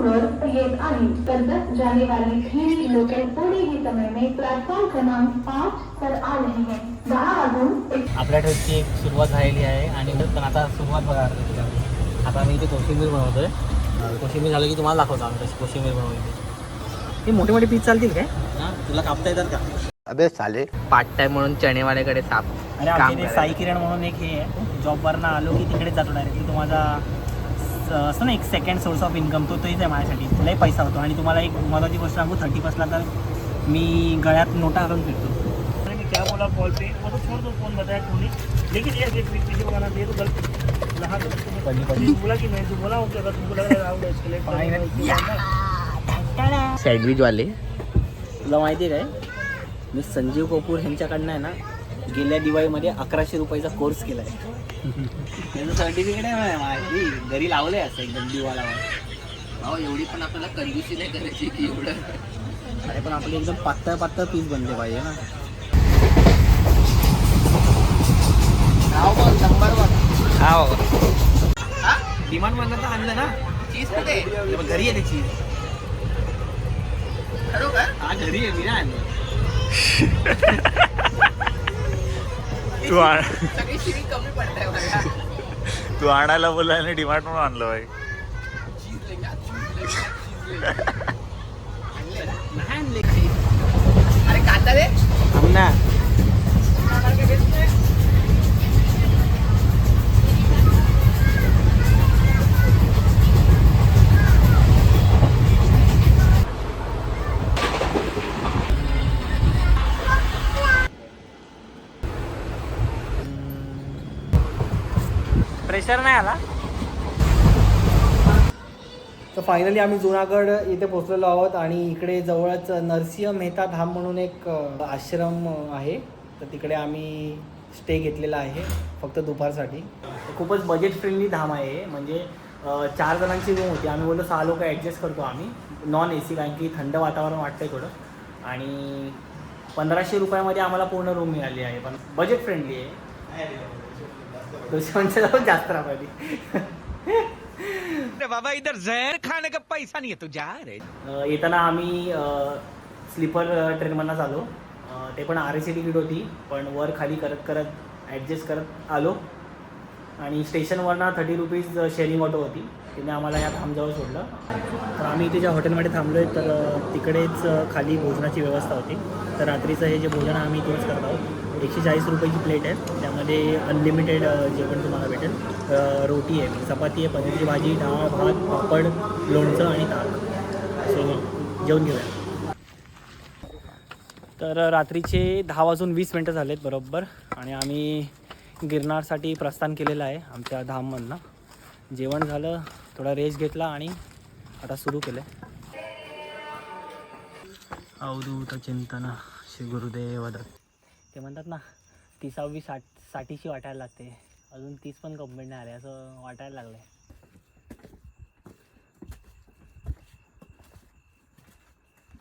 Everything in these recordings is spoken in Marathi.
फ्लोर पर येत आहे। तर 10 जाने वाली थ्री लोकल पूरी ही समय में प्लेटफॉर्म क्रमांक 5 पर आ रही है। 10 वाजून आपल्या ट्रेकची एक सुरुवात झालेली आहे आणि पण आता सुरुवात बघा आता मी इथे कोशिंबीर बनवतोय। कोशिंबीर झालं की तुम्हाला दाखवतो आम्ही कशी कोशिंबीर बनवली। हे मोठे मोठे पीस चालतील काय? हां, तुला कापता येतात का? अबे साले पार्ट टाइम म्हणून चणेवाल्याकडे साप अरे आमच्या इथे साई किरण म्हणून एक हे आहे, जॉबवरनं आलो की तिकडेच जातो डायरेक्टली। तो माझा असतो ना एक सेकंड सोर्स ऑफ इन्कम, तो तोच आहे माझ्यासाठी। तुलाही पैसा होतो आणि तुम्हाला एक महत्त्वाची गोष्ट सांगू, 30 बसला तर मी गळ्यात नोटा घालून फिरतो। क्या बोला कॉल पे वो तो छोड़ दो, फोन बताया तूने, लेकिन ये पीछे बनाना दे तो गलत रहा। तो बोला कि मैं तो बोला हूँ कि अगर तुमको लग रहा है इसके लिए सँडविच वाले तुला माहिती आहे काय? मी संजीव कपूर ह्यांच्याकडनं आहे ना गेल्या दिवाळीमध्ये 1100 रुपयाचा कोर्स केला आहे। त्याचं सर्टिफिकेट आहे माझी घरी लावलं आहे असं एकदम दिवा लावा। भाऊ एवढी पण आपल्याला कंजूसी नाही करायची की एवढं। अरे पण आपले एकदम पातळ पातळ पीस बनले पाहिजे ना। नंबर वन हा डिमांड बनलं तर आणलं ना चीज कुठे घरी आहे त्याची। खरोखर हा घरी आहे, मी ना आणलं। सगळी शिवी कमी पडताय मला। तू आणायला बोलला आणि डिमांड म्हणून आणलं भाई। चीज लेंगे आज, चीज लेंगे। नाही आणले अरे कांदा दे ना। प्रेशर नाही आला। तर फायनली आम्ही जुनागड इथे पोहोचलेलो आहोत आणि इकडे जवळच नरसिंह मेहता धाम म्हणून एक आश्रम आहे, तर तिकडे आम्ही स्टे घेतलेला आहे फक्त दुपारसाठी। खूपच बजेट फ्रेंडली धाम आहे, म्हणजे 4 जणांची रूम होती। आम्ही बोललो 6 लोक ॲडजस्ट करतो आम्ही, नॉन AC, कारण की थंड वातावरण वाटतं आहे थोडं। आणि 1500 रुपयामध्ये आम्हाला पूर्ण रूम मिळाली आहे, पण बजेट फ्रेंडली आहे। दुसऱ्यांच्या जवळ जास्त राहिली। बाबा इधर जहर खाने का पैसा नहीं है तू जा रे। येताना आम्ही स्लीपर ट्रेनमधूनच आलो, ते पण RAC तिकीट होती, पण वर खाली करत करत ॲडजस्ट करत आलो। आणि स्टेशनवरनं 30 रुपीज शेअरिंग ऑटो होती, तिने आम्हाला या धामजवळ सोडलं। तर आम्ही इथे ज्या हॉटेलमध्ये थांबलो आहे तर तिकडेच खाली भोजनाची व्यवस्था होती। तर रात्रीचं हे जे भोजन आम्ही इथेच करत आहोत। 140 रुपयाची प्लेट आहे, त्यामध्ये अनलिमिटेड जेवण तुम्हाला भेटेल। रोटी आहे, चपाती आहे, पनीरची भाजी, डाळ, भात, पापड, लोणचं आणि ताक। सो जेवून घेऊया। तर रात्रीचे 10:20 झालेत बरोबर, आणि आम्ही गिरनारसाठी प्रस्थान केलेलं आहे आमच्या धाममधनं। जेवण झालं, थोडा रेस्ट घेतला आणि आता सुरू केलं आहे। अवधूत चिंतन श्री गुरुदेव दत्त। ते म्हणतात ना 30वी साठीशी वाटायला लागते, अजून 30 पण कंप्लीट नाही आले असं वाटायला लागलं आहे।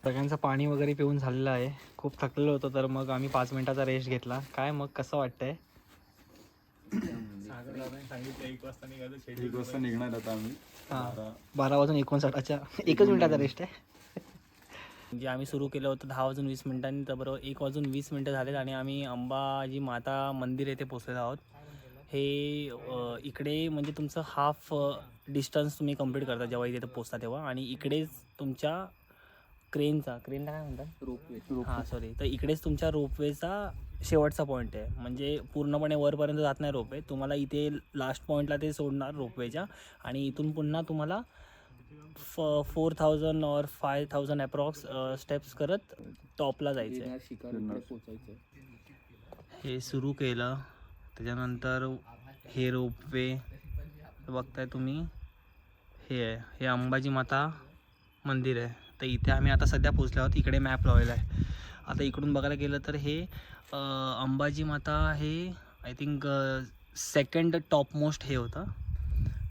सगळ्यांचं पाणी वगैरे पिऊन झालेलं आहे, खूप थकलेलं होतं, तर मग आम्ही 5 मिनिटाचा रेस्ट घेतला। काय मग कसं वाटतंय? 1 वाजता निघणार आता आम्ही। 12:59, 1 मिनिटाचा रेस्ट आहे। म्हणजे आम्ही सुरू केलं होतं 10:20 तर बरोबर 1:20 झालेत आणि आम्ही अंबाजी माता मंदिर येथे पोचलेलो आहोत। हे इकडे म्हणजे तुमचं हाफ डिस्टन्स तुम्ही कंप्लीट करता जेव्हा इथे पोचता तेव्हा, आणि इकडेच तुमच्या क्रेनला काय म्हणतात, रोपवे। हां सॉरी, तर इकडेच तुमच्या रोपवेचा शेवटचा पॉईंट आहे, म्हणजे पूर्णपणे वरपर्यंत जात नाही रोपवे, तुम्हाला इथे लास्ट पॉईंटला ते सोडणार रोपवेच्या, आणि इथून पुन्हा तुम्हाला 4000 और 5000 अप्रॉक्स स्टेप्स करत टॉपला जायचं आहे। हे सुरू केलं, त्याच्यानंतर हे रोपवे बघताय तुम्ही, हे आहे, हे अंबाजी माता मंदिर आहे। तर इथे आम्ही आता सध्या पोचलो आहोत, इकडे मॅप लावलेला आहे। आता इकडून बघायला गेलं तर हे अंबाजी माता हे I think second top most हे होतं,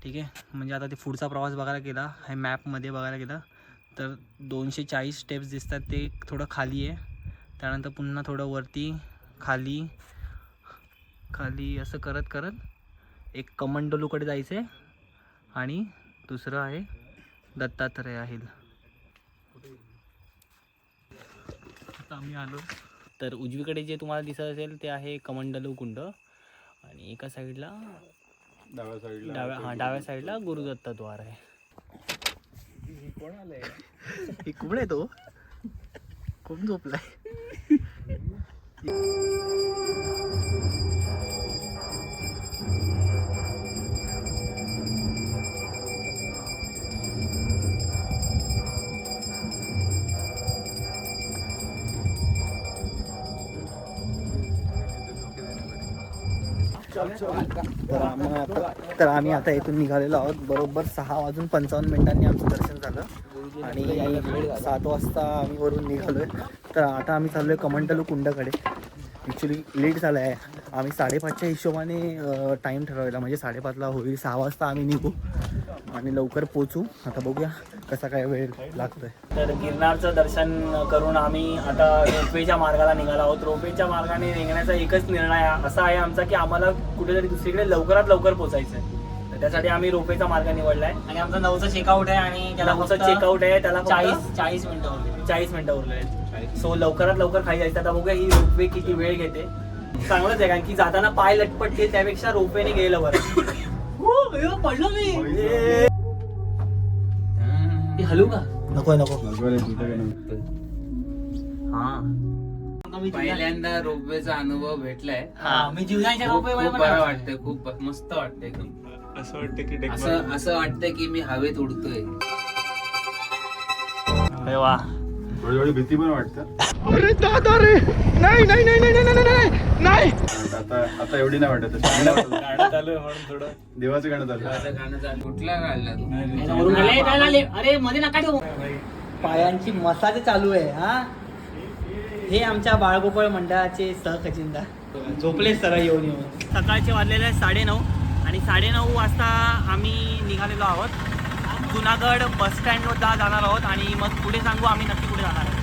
ठीक आहे। म्हणजे आता ते पुढचा प्रवास बघायला गेला, हे मॅपमध्ये बघायला गेला तर 240 स्टेप्स दिसतात, ते थोडं खाली आहे, त्यानंतर पुन्हा थोडं वरती, खाली खाली असं करत करत एक कमंडलूकडे जायचं आहे, आणि दुसरं आहे दत्तात्रय आहे. आता आम्ही आलो. तर उजवीकडे जे तुम्हाला दिसत असेल ते आहे कमंडलू कुंड आणि एका साईडला डाव्या साईडला गुरुदत्त द्वार आहे. हे कोण आहे तो? कोण झोपलाय? तर आम्ही आता इथून निघालेलो आहोत. बरोबर 6:55 आमचं दर्शन झालं आणि 7 वाजता आम्ही वरून निघालोय. तर आता आम्ही चाललोय कमंडलू कुंडाकडे. ॲक्च्युली लेट झालं आहे. आम्ही 5:30च्या हिशोबाने टाईम ठरवलेला, म्हणजे 5:30ला होईल. 6 वाजता आम्ही निघू आणि लवकर पोचू. आता बघूया कसा काय वेळ लागतोय. तर गिरनारचं दर्शन करून आम्ही आता रोपवेच्या मार्गाला निघालो आहोत. रोपवेच्या मार्गाने निघण्याचा एकच निर्णय असा आहे आमचा की आम्हाला कुठेतरी दुसरीकडे लवकरात लवकर पोचायचं आहे. तर त्यासाठी आम्ही रोपवेचा मार्ग निवडला आहे. आणि आमचा 9चा चेकआउट आहे आणि त्याला चेकआउट आहे. त्याला 40 मिनिटं उरले आहेत. सो लवकरात लवकर खाली जायचं. आता बघूया ही रोपवे किती वेळ घेते. चांगलंच आहे कारण की जाताना पाय लटपटतील त्यापेक्षा रोपवेने गेलं बरं. पडलो मी. हलू का? नको. पहिल्यांदा रोपवेचा अनुभव भेटलाय. मी जीवनाच्या रोपवे खूप बरं वाटतंय. खूप मस्त वाटतंय एकदम. असं वाटतं की असं वाटतंय की मी हवेत उडतोय. अरे वा. थोडी भीती पण वाटतं. नाही आता एवढी नाही वाटत. गाणं चालू आहे म्हणून थोडं देवाचं गाणं चालू आहे. गाणं चालू. कुठला काढला तू? अरे मध्ये नका ठेवू. पायांची मसाज चालू आहे. हा, हे आमच्या बाळगोपाळ मंडळाचे सहखजिनदार झोपले सरळ येऊन. सकाळचे वाजलेले आहे 9:30 आणि 9:30 वाजता आम्ही निघालेलो आहोत. जुनागड बस स्टँडवर जाणार आहोत आणि मग पुढे सांगू आम्ही नक्की कुठे जाणार आहोत.